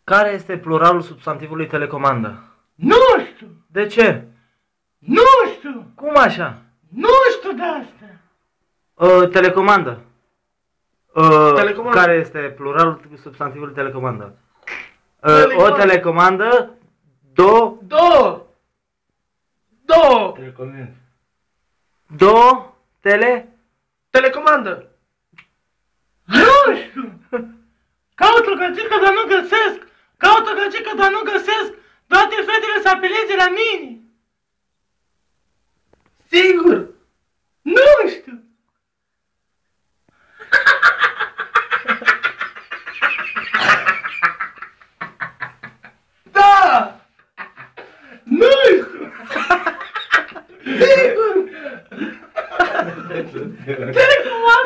Care este pluralul substantivului telecomandă? Nu știu! De ce? Nu știu! Cum așa? Nu știu de asta! Telecomandă. Telecomandă. Care este pluralul substantivului telecomandă? Telecomandă. O telecomandă, Două. Telecomandă. Nu știu! Caut o găcică, dar nu găsesc! Caut o găcică, dar nu găsesc! Toate fetele să apeleze la mine! Sigur. Nu știu! Da! Nu știu! Sigur! Telecomandă!